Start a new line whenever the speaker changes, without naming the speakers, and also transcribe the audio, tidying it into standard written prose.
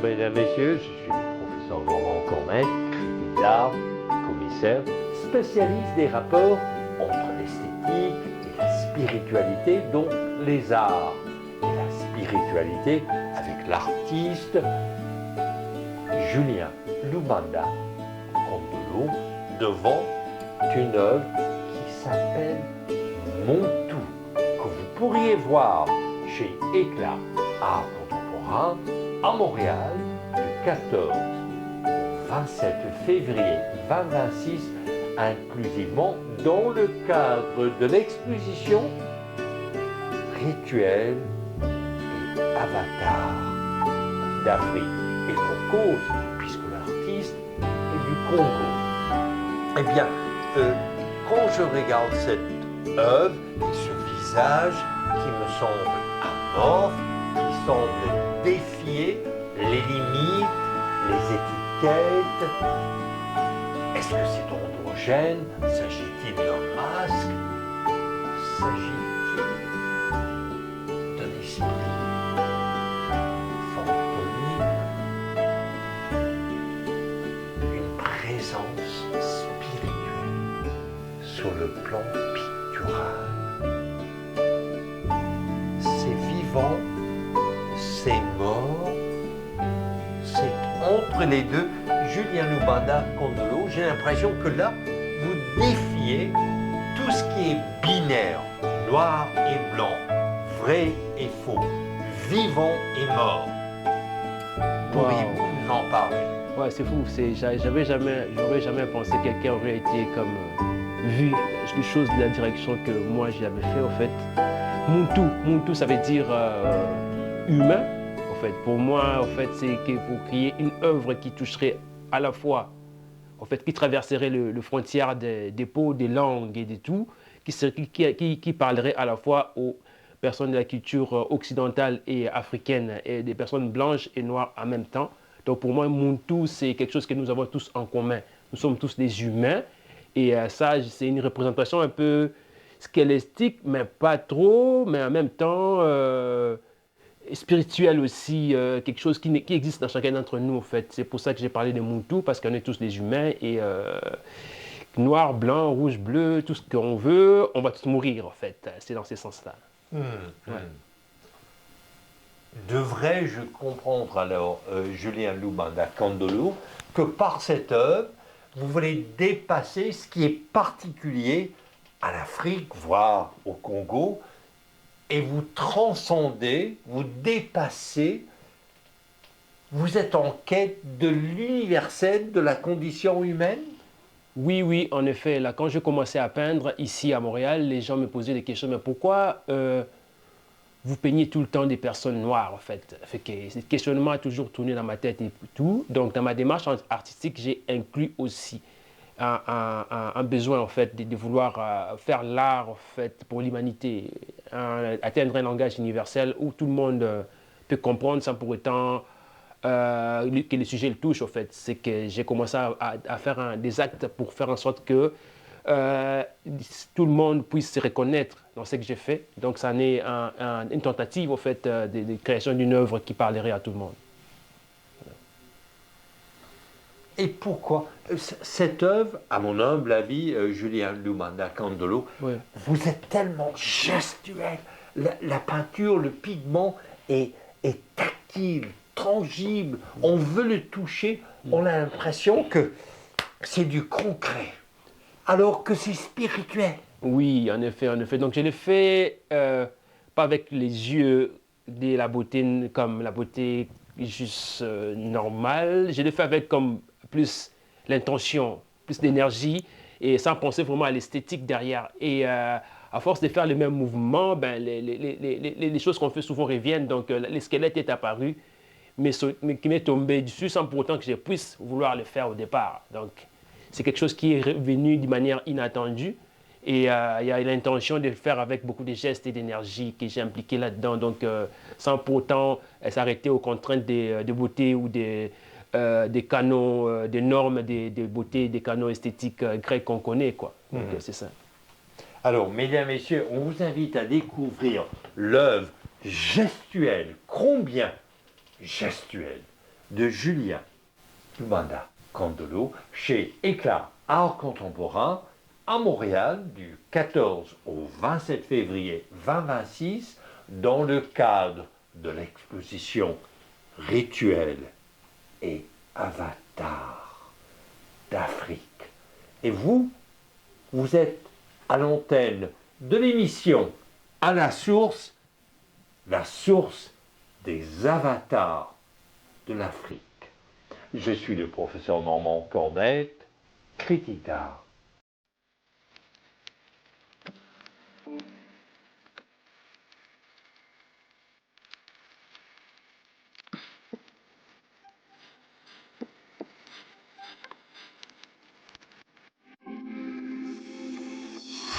mesdames, messieurs, je suis le professeur Laurent Cormet, critique d'art, commissaire, spécialiste des rapports entre l'esthétique et la spiritualité, donc les arts. Et la spiritualité avec l'artiste Julien Lubanda Kondolo devant une œuvre qui s'appelle Montou, que vous pourriez voir chez Éclat Art Contemporain à Montréal du 14 au 27 février 2026, inclusivement dans le cadre de l'exposition Rituels et Avatars d'Afrique. Et pour cause, puisque l'artiste est du Congo. Eh bien, quand je regarde cette œuvre et ce visage qui me semble amorphe, qui semble défier les limites, les étiquettes, est-ce que c'est androgène? S'agit-il d'un masque? S'agit-il d'un esprit fantôme? Une présence spirituelle sur le plan pictural. C'est vivant, c'est mort, c'est entre les deux. Julien Lubanda Kondolo, j'ai l'impression que là, vous défiez tout ce qui est binaire, noir et blanc, vrai et faux, vivant et mort. Pourriez-vous nous en parler?
Ouais, c'est fou. J'aurais jamais pensé que quelqu'un aurait été comme vu les choses de la direction que moi j'avais fait. En fait, Muntu, ça veut dire humain. En fait, pour moi, en fait, c'est que pour créer une œuvre qui toucherait à la fois, en fait, qui traverserait le frontière des peaux, des langues et de tout, qui parlerait à la fois aux personnes de la culture occidentale et africaine et des personnes blanches et noires en même temps. Donc pour moi, Muntu, c'est quelque chose que nous avons tous en commun. Nous sommes tous des humains et ça, c'est une représentation un peu squelettique, mais pas trop, mais en même temps spirituelle aussi, quelque chose qui existe dans chacun d'entre nous en fait. C'est pour ça que j'ai parlé de Muntu, parce qu'on est tous des humains et noir, blanc, rouge, bleu, tout ce qu'on veut, on va tous mourir en fait. C'est dans ce sens-là. Ouais.
Devrais-je comprendre alors, Julien Lubanda Kondolo, que par cette œuvre, vous voulez dépasser ce qui est particulier à l'Afrique, voire au Congo, et vous transcendez, vous dépassez, vous êtes en quête de l'universel de la condition humaine?
Oui, en effet. Là, quand je commençais à peindre ici à Montréal, les gens me posaient des questions. Mais pourquoi vous peignez tout le temps des personnes noires, en fait? Ce questionnement a toujours tourné dans ma tête et tout. Donc, dans ma démarche artistique, j'ai inclus aussi un besoin, en fait, de vouloir faire l'art, en fait, pour l'humanité, atteindre un langage universel où tout le monde peut comprendre sans pour autant que le sujet le touche, en fait. C'est que j'ai commencé à faire des actes pour faire en sorte que tout le monde puisse se reconnaître dans ce que j'ai fait. Donc, ça en est une tentative, en fait, de création d'une œuvre qui parlerait à tout le monde.
Et pourquoi cette œuvre, à mon humble avis, Julien Lubanda Kondolo,
Oui.
vous êtes tellement gestuel. La peinture, le pigment est tactile, tangible. On veut le toucher. On a l'impression que c'est du concret, alors que c'est spirituel.
Oui, en effet. Donc, je l'ai fait pas avec les yeux de la beauté comme la beauté juste normale. Je l'ai fait avec comme plus l'intention, plus d'énergie et sans penser vraiment à l'esthétique derrière. Et à force de faire les mêmes mouvements, ben, les choses qu'on fait souvent reviennent. Donc, le squelette est apparu, mais qui m'est tombé dessus sans pour autant que je puisse vouloir le faire au départ. Donc, c'est quelque chose qui est revenu de manière inattendue. Et il y a l'intention de le faire avec beaucoup de gestes et d'énergie que j'ai impliqué là-dedans. Donc, sans pour autant s'arrêter aux contraintes de beauté ou des canons, des normes de beauté, des canons esthétiques grecs qu'on connaît, quoi. Donc, c'est ça.
Alors, mesdames, messieurs, on vous invite à découvrir l'œuvre gestuelle, combien gestuelle, de Julien Humanda Candolo chez Éclat Art Contemporain à Montréal du 14 au 27 février 2026 dans le cadre de l'exposition Rituels et Avatars d'Afrique. Et vous, vous êtes à l'antenne de l'émission À la source des avatars de l'Afrique. Je suis le professeur Normand Cornette, critique d'art.